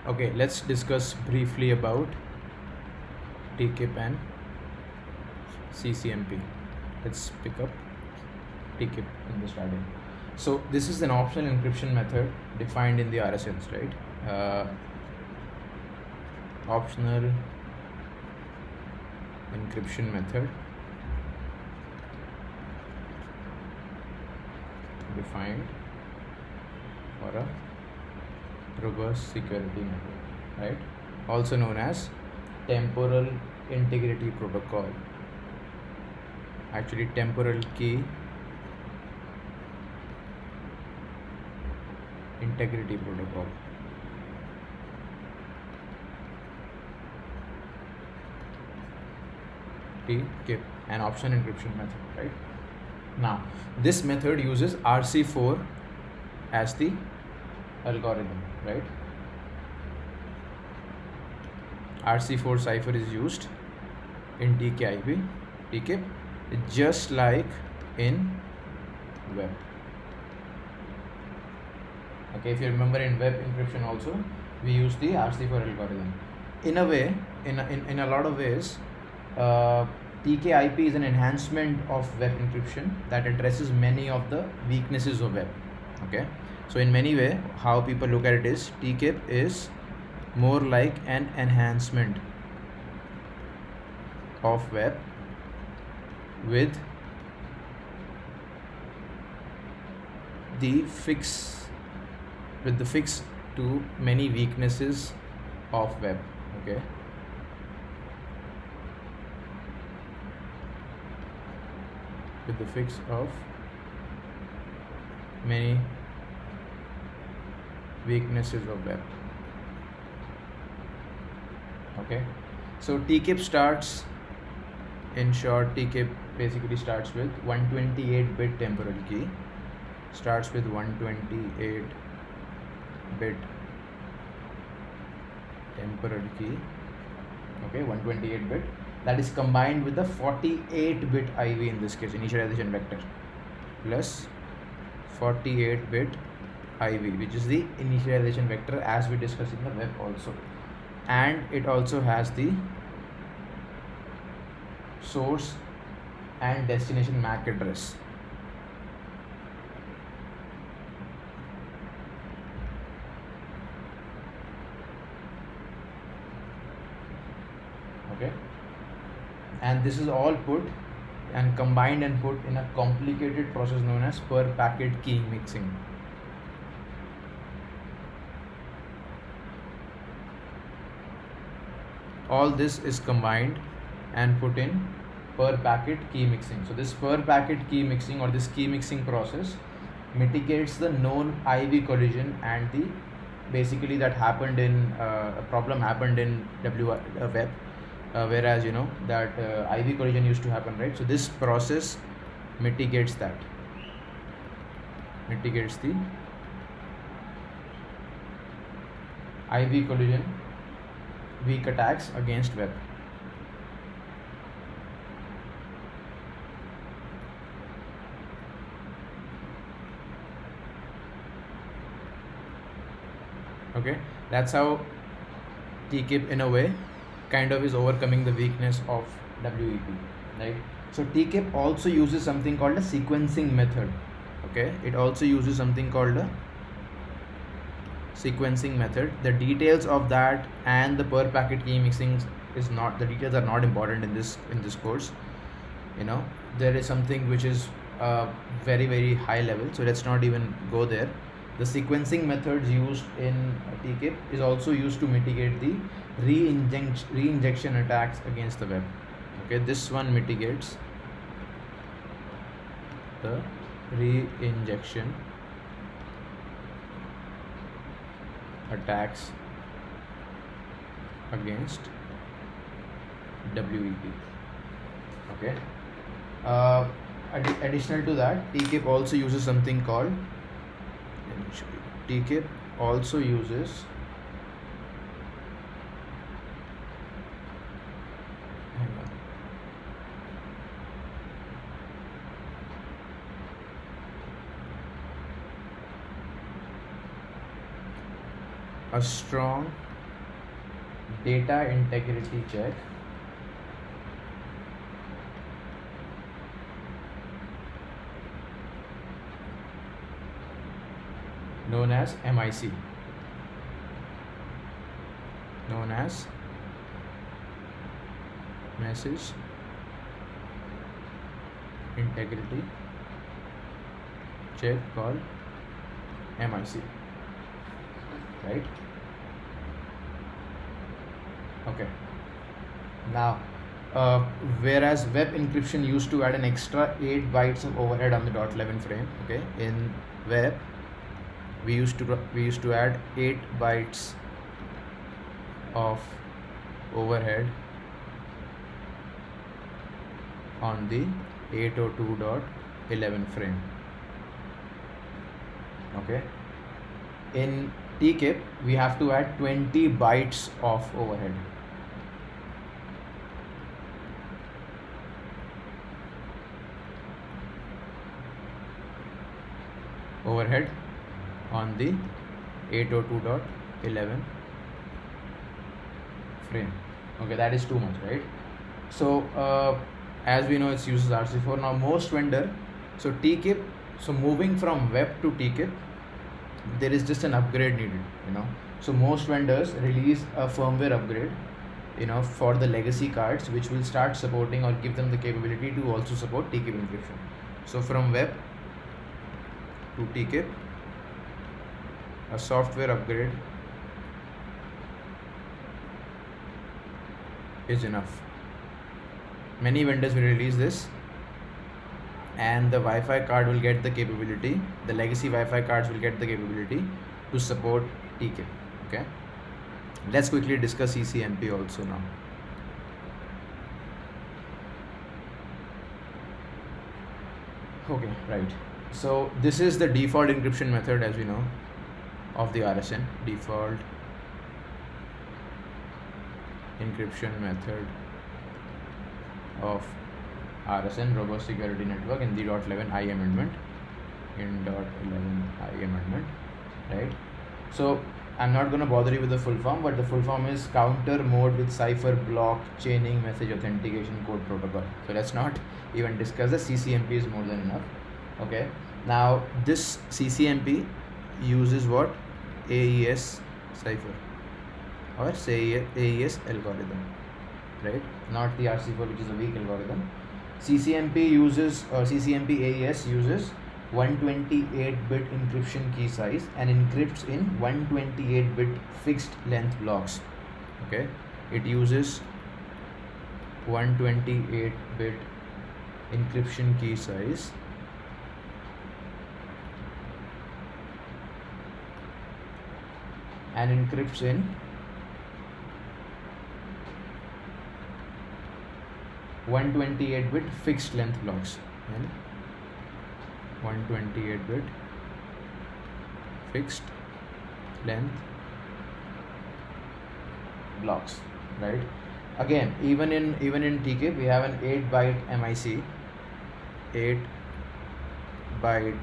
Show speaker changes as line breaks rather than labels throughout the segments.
Okay, let's discuss briefly about TKIP and CCMP. Let's pick up TKIP in the starting. So this is an optional encryption method defined in the RSNs, right? Optional encryption method defined for a robust security network, right? Also known as temporal integrity protocol. Actually, temporal key integrity protocol. TKIP, an optional encryption method, right? Now, this method uses RC4 as the algorithm, right? RC4 cipher is used in TKIP, TKIP, just like in web. Okay, if you remember in web encryption also, we use the RC4 algorithm. In a way, in a lot of ways, TKIP is an enhancement of web encryption that addresses many of the weaknesses of web. Okay, so in many way, how people look at it is TKIP is more like an enhancement of web with the fix to many weaknesses of web. Okay, with the fix of many weaknesses of web. Okay, so TKIP starts, in short, TKIP basically starts with 128-bit temporal key, starts with 128-bit temporal key, okay, 128-bit, that is combined with the 48-bit IV, in this case initialization vector, plus 48-bit IV, which is the initialization vector as we discussed in the web also, and it also has the source and destination MAC address. Okay, and this is all put and combined and put in a complicated process known as per packet key mixing. All this is combined and put in per packet key mixing. So this per packet key mixing or this key mixing process mitigates the known IV collision and the basically that happened in a problem happened in web, whereas you know that IV collision used to happen, right? So this process mitigates that, mitigates the IV collision weak attacks against web. Okay, that's how TKIP in a way kind of is overcoming the weakness of WEP, right? So TKIP also uses something called a sequencing method. Okay, it also uses something called a sequencing method. The details of that and the per packet key mixing is not, the details are not important in this course. You know, there is something which is very high level, so let's not even go there. The sequencing methods used in TKIP is also used to mitigate the re-injection attacks against the web. Okay, this one mitigates the re-injection attacks against WEP. Okay. Additional to that, TKIP also uses something called, let me show you. TKIP also uses a strong data integrity check known as MIC, known as message integrity check called MIC, right? Okay. Now, whereas web encryption used to add an extra 8 bytes of overhead on the .11 frame, okay, in web we used to add 8 bytes of overhead on the 802.11 frame. Okay. In TKIP, we have to add 20 bytes of overhead. Overhead on the 802.11 frame. Okay, that is too much, right? So as we know, it uses RC4. Now most vendor, so TKIP, so moving from web to TKIP, there is just an upgrade needed, so most vendors release a firmware upgrade, for the legacy cards, which will start supporting or give them the capability to also support TKIP encryption. So from web to TKIP, a software upgrade is enough. Many vendors will release this, and the Wi-Fi card will get the capability, the legacy Wi-Fi cards will get the capability to support TKIP. Okay, let's quickly discuss CCMP also now. Okay, right. So this is the default encryption method, as we know, of the RSN. Default encryption method of RSN, robust security network, in the .11i amendment, right? So I'm not going to bother you with the full form, but the full form is counter mode with cipher block chaining message authentication code protocol. So let's not even discuss the CCMP is more than enough. Okay, now this CCMP uses what? AES cipher, or say AES algorithm, right? Not the RC4, which is a weak algorithm. CCMP uses, or CCMP AES uses 128-bit encryption key size and encrypts in 128-bit fixed length blocks. Okay, it uses 128-bit encryption key size and encrypts in 128-bit fixed length blocks, and 128-bit fixed length blocks, right? Again, even in TKIP, we have an 8-byte MIC, 8-byte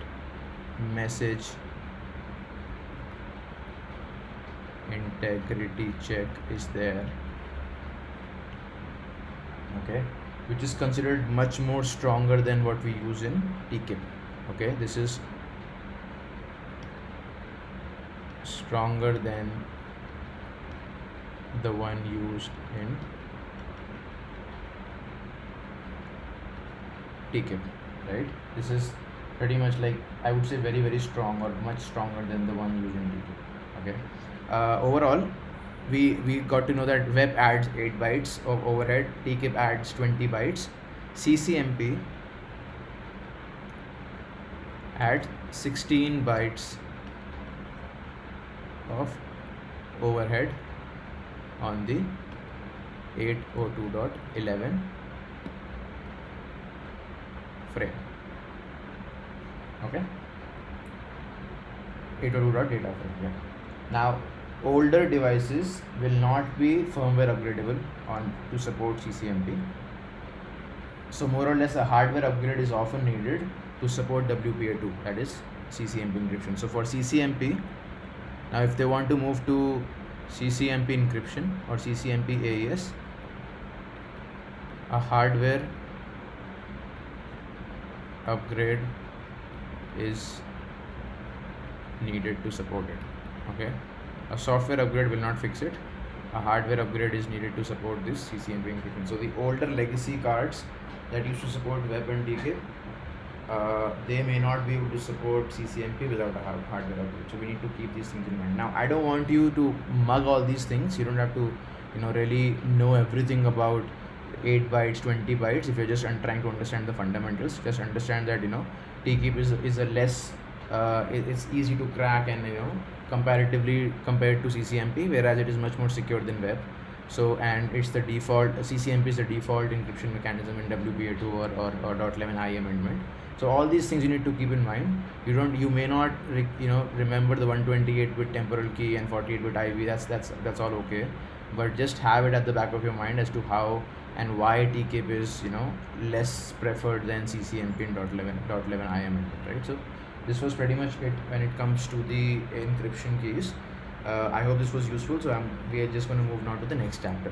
message integrity check is there, okay, which is considered much more stronger than what we use in TKIP. Okay, this is stronger than the one used in TKIP, right? This is pretty much like, I would say, very, very strong, or much stronger than the one used in TKIP. Okay. Overall, we got to know that web adds 8 bytes of overhead, TKIP adds 20 bytes, CCMP adds 16 bytes of overhead on the 802.11 frame. Okay, 802.data frame. Yeah. Now, older devices will not be firmware upgradable on to support CCMP. So more or less, a hardware upgrade is often needed to support WPA2, that is CCMP encryption. So for CCMP, now if they want to move to CCMP encryption or CCMP AES, a hardware upgrade is needed to support it. Okay, a software upgrade will not fix it. A hardware upgrade is needed to support this CCMP encryption. So the older legacy cards that used to support web and TKIP, they may not be able to support CCMP without a hardware upgrade. So we need to keep these things in mind. Now, I don't want you to mug all these things. You don't have to, really know everything about 8 bytes, 20 bytes. If you're just trying to understand the fundamentals, just understand that TKIP is a less, it's easy to crack and comparatively compared to CCMP, whereas it is much more secure than web. So, and it's the default, CCMP is the default encryption mechanism in WPA2 or .11i amendment. So all these things you need to keep in mind. You may not remember the 128-bit temporal key and 48-bit IV. That's all okay, but just have it at the back of your mind as to how and why TKIP is less preferred than CCMP in .11i amendment, right? So this was pretty much it when it comes to the encryption keys. I hope this was useful. So we are just going to move now to the next chapter.